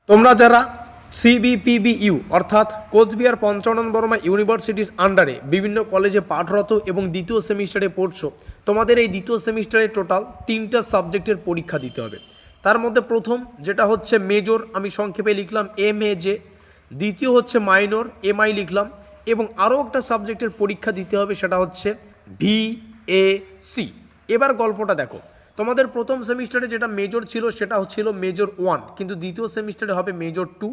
তোমরা যারা সিবিপিবিইউ অর্থাৎ কোচবিহার পঞ্চানন বর্মা ইউনিভার্সিটির আন্ডারে বিভিন্ন কলেজে পাঠরত এবং দ্বিতীয় সেমিস্টারে পড়ছো, তোমাদের এই দ্বিতীয় সেমিস্টারে টোটাল 3টা সাবজেক্টের পরীক্ষা দিতে হবে। তার মধ্যে প্রথম যেটা হচ্ছে মেজর, আমি সংক্ষেপে লিখলাম MAJ। দ্বিতীয় হচ্ছে মাইনর, MI লিখলাম। এবং আরও একটা সাবজেক্টের পরীক্ষা দিতে হবে, সেটা হচ্ছে VAC। এবার গল্পটা দেখো, তোমাদের প্রথম সেমিস্টারে যেটা মেজর ছিল সেটা হচ্ছিল মেজর 1, কিন্তু দ্বিতীয় সেমিস্টারে হবে মেজর 2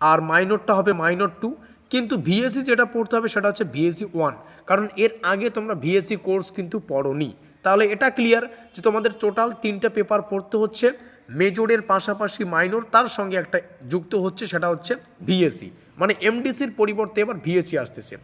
আর মাইনরটা হবে মাইনর 2। কিন্তু ভিএসসি যেটা পড়তে হবে সেটা হচ্ছে ভিএসসি 1, কারণ এর আগে তোমরা ভিএসসি কোর্স কিন্তু পড়োনি। তাহলে এটা ক্লিয়ার যে তোমাদের টোটাল 3টা পেপার পড়তে হচ্ছে, মেজরের পাশাপাশি মাইনর, তার সঙ্গে একটা যুক্ত হচ্ছে সেটা হচ্ছে ভিএসসি, মানে এমডিসির পরিবর্তে এবার ভিএসসি আসতেছে।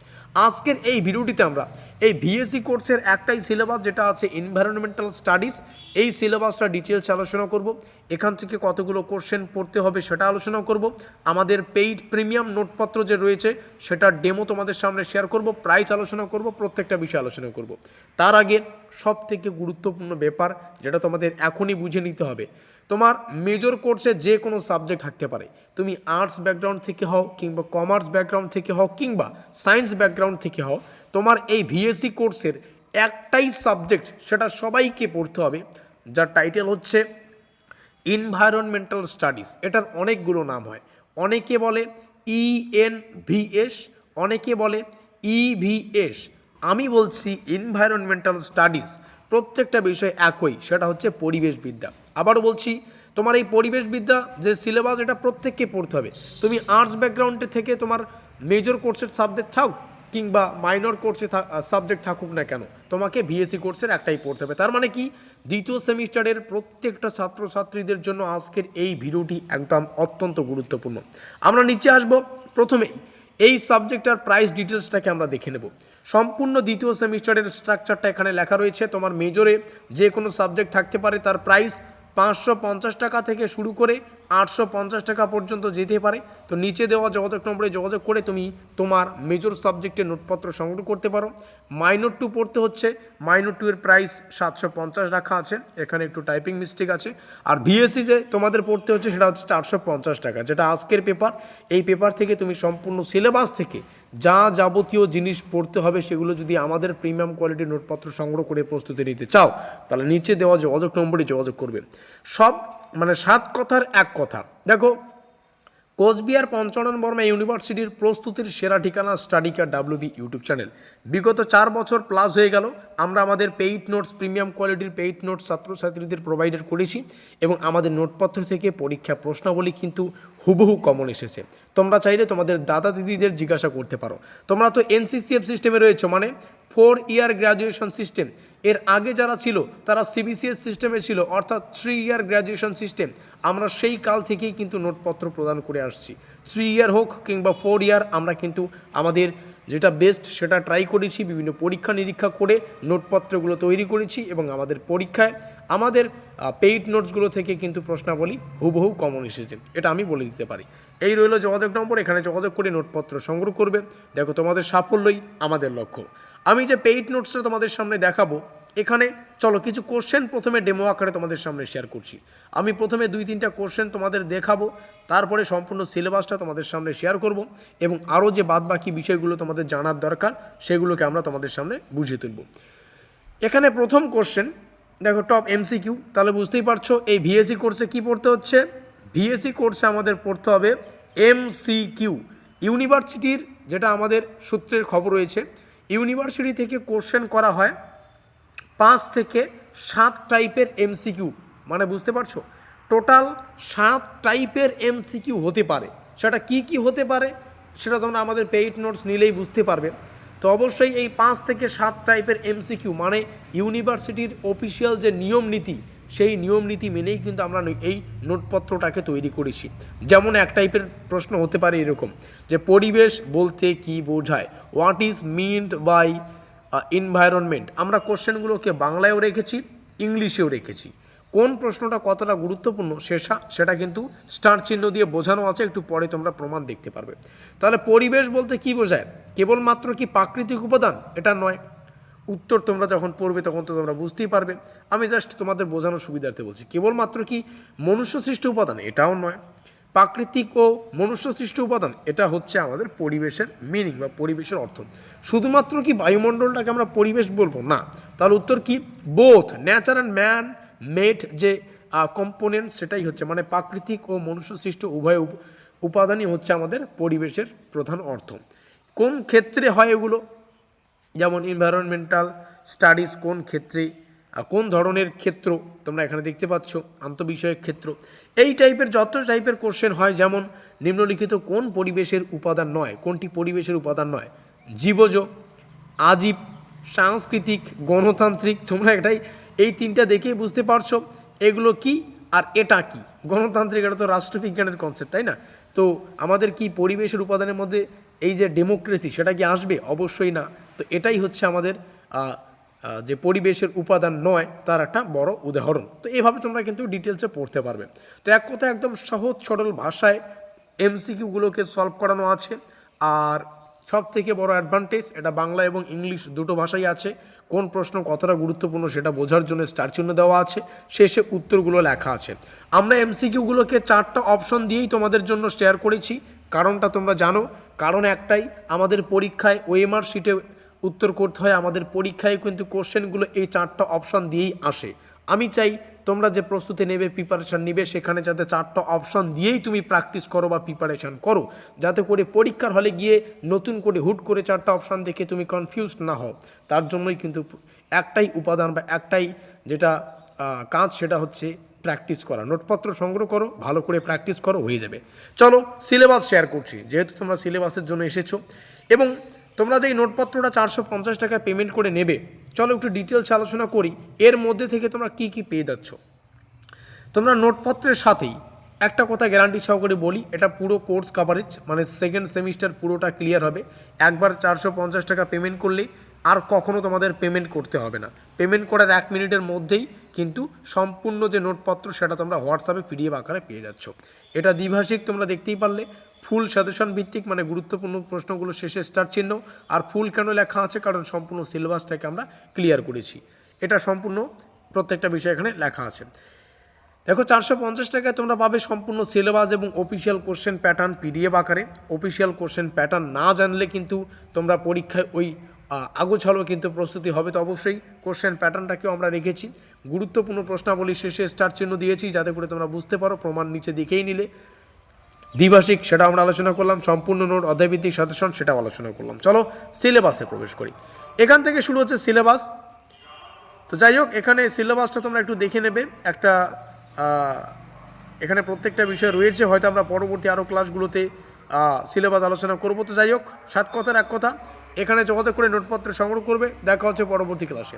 আজকের এই ভিডিওটিতে আমরা এই ভিএসসি কোর্সের একটাই সিলেবাস যেটা আছে এনভায়রনমেন্টাল স্টাডিজ, এই সিলেবাসটা ডিটেলস আলোচনা করব। এখান থেকে কতগুলো কোশ্চেন পড়তে হবে সেটা আলোচনা করব। আমাদের পেইড প্রিমিয়াম নোটপত্র যে রয়েছে সেটার ডেমো তোমাদের সামনে শেয়ার করব, প্রাইস আলোচনা করব, প্রত্যেকটা বিষয় আলোচনা করব। তার আগে সব থেকে গুরুত্বপূর্ণ ব্যাপার যেটা তোমাদের এখনই বুঝে নিতে হবে, তোমার মেজর কোর্সে যে কোনো সাবজেক্ট থাকতে পারে, তুমি আর্টস ব্যাকগ্রাউন্ড থেকে হও কিংবা কমার্স ব্যাকগ্রাউন্ড থেকে হও কিংবা সায়েন্স ব্যাকগ্রাউন্ড থেকে হও, তোমার এই ভিএসসি কোর্সের একটাই সাবজেক্ট সেটা সবাইকে পড়তে হবে, যার টাইটেল হচ্ছে এনভায়রনমেন্টাল স্টাডিজ। এটার অনেকগুলো নাম হয়, অনেকে বলে ENVS, অনেকে বলে EVS, আমি বলছি এনভায়রনমেন্টাল স্টাডিজ। প্রত্যেকটা বিষয় একই, সেটা হচ্ছে পরিবেশবিদ্যা। আবারও বলছি, তোমার এই পরিবেশবিদ্যা যে সিলেবাস এটা প্রত্যেককে পড়তে হবে। তুমি আর্টস ব্যাকগ্রাউন্ডে থেকে তোমার মেজর কোর্সের সাবজেক্ট থাক কিংবা মাইনর কোর্সে সাবজেক্ট থাকুক না কেন, তোমাকে ভিএসসি কোর্সের একটাই পড়তে হবে। তার মানে কি, দ্বিতীয় সেমিস্টারের প্রত্যেকটা ছাত্রছাত্রীদের জন্য আজকের এই ভিডিওটি একদম অত্যন্ত গুরুত্বপূর্ণ। আমরা নিচে আসব, প্রথমেই এই সাবজেক্টটার প্রাইস ডিটেলসটাকে আমরা দেখে নেব। সম্পূর্ণ দ্বিতীয় সেমিস্টারের স্ট্রাকচারটা এখানে লেখা রয়েছে। তোমার মেজরে যে কোনো সাবজেক্ট থাকতে পারে, তার প্রাইস 550 টাকা থেকে শুরু করে 850 টাকা পর্যন্ত যেতে পারে। তো নিচে দেওয়া যোগাযোগ নম্বরে যোগাযোগ করে তুমি তোমার মেজর সাবজেক্টের নোটপত্র সংগ্রহ করতে পারো। মাইনর 2 পড়তে হচ্ছে, মাইনর 2 এর প্রাইস 750 রাখা আছে, এখানে একটু টাইপিং মিস্টেক আছে। আর ভিএসসিতে তোমাদের পড়তে হচ্ছে সেটা হচ্ছে 450 টাকা, যেটা আজকের পেপার। এই পেপার থেকে তুমি সম্পূর্ণ সিলেবাস থেকে যা যাবতীয় জিনিস পড়তে হবে সেগুলো যদি আমাদের প্রিমিয়াম কোয়ালিটির নোটপত্র সংগ্রহ করে প্রস্তুতি নিতে চাও, তাহলে নিচে দেওয়া যোগাযোগ নম্বরে যোগাযোগ করবে। সব মানে 7 কথার এক কথা। দেখো, কোচবিহার পঞ্চানন বর্মা ইউনিভার্সিটির প্রস্তুতির সেরা ঠিকানা স্টাডিকার WB ইউটিউব চ্যানেল। বিগত 4 বছর প্লাস হয়ে গেল আমরা আমাদের পেইড নোটস, প্রিমিয়াম কোয়ালিটির পেইড নোটস ছাত্রছাত্রীদের প্রোভাইডার করেছি এবং আমাদের নোটপত্র থেকে পরীক্ষা প্রশ্নাবলী কিন্তু হুবহু কমন এসেছে। তোমরা চাইলে তোমাদের দাদা দিদিদের জিজ্ঞাসা করতে পারো। তোমরা তো NCCF সিস্টেমে রয়েছো, মানে 4 ইয়ার গ্র্যাজুয়েশন সিস্টেম। এর আগে যারা ছিল তারা CBCS সিস্টেমে ছিল, অর্থাৎ 3 ইয়ার গ্র্যাজুয়েশন সিস্টেম। আমরা সেই কাল থেকেই কিন্তু নোটপত্র প্রদান করে আসছি। 3 ইয়ার হোক কিংবা 4 ইয়ার, আমরা কিন্তু আমাদের যেটা বেস্ট সেটা ট্রাই করেছি, বিভিন্ন পরীক্ষা নিরীক্ষা করে নোটপত্রগুলো তৈরি করেছি এবং আমাদের পরীক্ষায় আমাদের পেইড নোটসগুলো থেকে কিন্তু প্রশ্নাবলী হুবহু কমন এসেছে, এটা আমি বলে দিতে পারি। এই রইল যোগাযোগ নম্বর, এখানে যোগাযোগ করে নোটপত্র সংগ্রহ করবে। দেখো, তোমাদের সাফল্যই আমাদের লক্ষ্য। আমি যে পেইড নোটসটা তোমাদের সামনে দেখাবো, এখানে চলো কিছু কোশ্চেন প্রথমে ডেমো আকারে তোমাদের সামনে শেয়ার করছি। আমি প্রথমে 2-3টা কোশ্চেন তোমাদের দেখাবো, তারপরে সম্পূর্ণ সিলেবাসটা তোমাদের সামনে শেয়ার করব এবং আরও যে বাদবাকি বিষয়গুলো তোমাদের জানার দরকার সেগুলোকে আমরা তোমাদের সামনে বুঝিয়ে তুলব। এখানে প্রথম কোশ্চেন দেখো, টপ MCQ। তাহলে বুঝতেই পারছো এই ভিএসসি কোর্সে কি পড়তে হচ্ছে। ভিএসসি কোর্সে আমাদের পড়তে হবে MCQ। ইউনিভার্সিটির যেটা আমাদের সূত্রের খবর রয়েছে, ইউনিভার্সিটি থেকে কোশ্চেন করা হয় 5 থেকে 7 টাইপের MCQ, মানে বুঝতে পারছো টোটাল 7 টাইপের MCQ হতে পারে। সেটা কি কি হতে পারে সেটা তোমরা আমাদের পেইড নোটস নিলেই বুঝতে পারবে। তো অবশ্যই এই 5 থেকে 7 টাইপের MCQ মানে ইউনিভার্সিটির অফিসিয়াল যে নিয়ম নীতি, সেই নিয়ম নীতি মেনেই কিন্তু আমরা এই নোটপত্রটাকে তৈরি করেছি। যেমন এক টাইপের প্রশ্ন হতে পারে এরকম, যে পরিবেশ বলতে কি বোঝায়, হোয়াট ইজ মিনড বাই এনভায়রনমেন্ট। আমরা কোশ্চেনগুলোকে বাংলায়ও রেখেছি, ইংলিশেও রেখেছি। কোন প্রশ্নটা কতটা গুরুত্বপূর্ণ সেটা কিন্তু স্টার চিহ্ন দিয়ে বোঝানো আছে, একটু পরে তোমরা প্রমাণ দেখতে পারবে। তাহলে পরিবেশ বলতে কি বোঝায়, কেবলমাত্র কি প্রাকৃতিক উপাদান, এটা নয়। উত্তর তোমরা যখন পড়বে তখন তো তোমরা বুঝতেই পারবে। আমি জাস্ট তোমাদের বোঝানোর সুবিধার্থে বলছি, কেবলমাত্র কি মনুষ্য সৃষ্ট উপাদান, এটাও নয়। প্রাকৃতিক ও মনুষ্যসৃষ্ট উপাদান, এটা হচ্ছে আমাদের পরিবেশের মিনিং বা পরিবেশের অর্থ। শুধুমাত্র কি বায়ুমণ্ডলটাকে আমরা পরিবেশ বলবো না, তাহলে উত্তর কি both Nature and man made যে কম্পোনেন্ট সেটাই হচ্ছে, মানে প্রাকৃতিক ও মনুষ্যসৃষ্ট উভয় উপাদানই হচ্ছে আমাদের পরিবেশের প্রধান অর্থ। কোন ক্ষেত্রে হয় এগুলো, যেমন এনভায়রনমেন্টাল স্টাডিজ কোন ক্ষেত্রে, কোন ধরনের ক্ষেত্র তোমরা এখানে দেখতে পাচ্ছ, আন্তঃবিষয়ক ক্ষেত্র, এই টাইপের যত টাইপের কোশ্চেন হয়। যেমন নিম্নলিখিত কোন পরিবেশের উপাদান নয়, কোনটি পরিবেশের উপাদান নয়, জীবজ, আজীব, সাংস্কৃতিক, গণতান্ত্রিক। তোমরা এটাই এই তিনটা দেখেই বুঝতে পারছো এগুলো কি আর এটা কি। গণতান্ত্রিক এটা তো রাষ্ট্রবিজ্ঞানের কনসেপ্ট, তাই না? তো আমাদের কি পরিবেশের উপাদানের মধ্যে এই যে ডেমোক্রেসি সেটা কি আসবে? অবশ্যই না। তো এটাই হচ্ছে আমাদের যে পরিবেশের উপাদান নয় তার একটা বড় উদাহরণ। তো এভাবে তোমরা কিন্তু ডিটেলসে পড়তে পারবে। তো এক কথা একদম সহজ সরল ভাষায় এমসিকিউগুলোকে সলভ করানো আছে। আর সব থেকে বড় অ্যাডভান্টেজ, এটা বাংলা এবং ইংলিশ দুটো ভাষাই আছে। কোন প্রশ্ন কতটা গুরুত্বপূর্ণ সেটা বোঝার জন্য স্টার চিহ্ন দেওয়া আছে, শেষে উত্তরগুলো লেখা আছে। আমরা এমসিকিউগুলোকে 4টা অপশন দিয়েই তোমাদের জন্য শেয়ার করেছি। কারণটা তোমরা জানো, কারণ একটাই, আমাদের পরীক্ষায় ওএমআর শিটে উত্তর করতে হয়, আমাদের পরীক্ষায় কিন্তু কোশ্চেনগুলো এই 4টা অপশন দিয়েই আসে। আমি চাই তোমরা যে প্রস্তুতি নেবে, প্রিপারেশান নিবে, সেখানে যাতে 4টা অপশন দিয়েই তুমি প্র্যাকটিস করো বা প্রিপারেশান করো, যাতে করে পরীক্ষার হলে গিয়ে নতুন করে হুট করে 4টা অপশন দেখে তুমি কনফিউজড না হও। তার জন্যই কিন্তু একটাই উপাদান বা একটাই যেটা কাজ, সেটা হচ্ছে প্র্যাকটিস করা। নোটপত্র সংগ্রহ করো, ভালো করে প্র্যাকটিস করো, হয়ে যাবে। চলো সিলেবাস শেয়ার করছি, যেহেতু তোমরা সিলেবাসের জন্য এসেছো এবং তোমরা যে এই নোটপত্রটা 450 টাকা পেমেন্ট করে নেবে, চলো একটু ডিটেলস আলোচনা করি। এর মধ্যে থেকে তোমরা কি কি পেয়ে যাচ্ছ। তোমরা নোটপত্রের সাথেই একটা কথা গ্যারান্টি সহকারে বলি, এটা পুরো কোর্স কভারেজ, মানে সেকেন্ড সেমিস্টার পুরোটা ক্লিয়ার হবে। একবার 450 টাকা পেমেন্ট করলেই আর কখনো তোমাদের পেমেন্ট করতে হবে না। পেমেন্ট করার 1 মিনিটের মধ্যেই কিন্তু সম্পূর্ণ যে নোটপত্র সেটা তোমরা হোয়াটসঅ্যাপে পিডিএফ আকারে পেয়ে যাচ্ছ। এটা দ্বিভাষিক, তোমরা দেখতেই পারলে। ফুল সাজেশন ভিত্তিক, মানে গুরুত্বপূর্ণ প্রশ্নগুলো শেষে স্টার চিহ্ন। আর ফুল কেন লেখা আছে, কারণ সম্পূর্ণ সিলেবাসটাকে আমরা ক্লিয়ার করেছি। এটা সম্পূর্ণ প্রত্যেকটা বিষয় এখানে লেখা আছে। দেখো 450 টাকায় তোমরা পাবে সম্পূর্ণ সিলেবাস এবং অফিসিয়াল কোশ্চেন প্যাটার্ন পিডিএফ আকারে। অফিসিয়াল কোশ্চেন প্যাটার্ন না জানলে কিন্তু তোমরা পরীক্ষায় ওই আগোছালো কিন্তু প্রস্তুতি হবে। তো অবশ্যই কোশ্চেন প্যাটার্নটাকেও আমরা রেখেছি। গুরুত্বপূর্ণ প্রশ্নাবলী শেষে স্টার চিহ্ন দিয়েছি, যাতে করে তোমরা বুঝতে পারো। প্রমাণ নিচে দেখেই নিলে। দ্বিভাষিক সেটা আমরা আলোচনা করলাম, সম্পূর্ণ নোট অধ্যায়ভিত্তিক সাজেশন সেটাও আলোচনা করলাম। চলো সিলেবাসে প্রবেশ করি। এখান থেকে শুরু হচ্ছে সিলেবাস। তো যাই হোক, এখানে সিলেবাসটা তোমরা একটু দেখে নেবে। একটা এখানে প্রত্যেকটা বিষয় রয়েছে, হয়তো আমরা পরবর্তী আরও ক্লাসগুলোতে সিলেবাস আলোচনা করব। তো যাই হোক, 7 কথার 1 কথা, এখানে যোগাযোগ করে নোটপত্র সংগ্রহ করবে। দেখা হচ্ছে পরবর্তী ক্লাসে।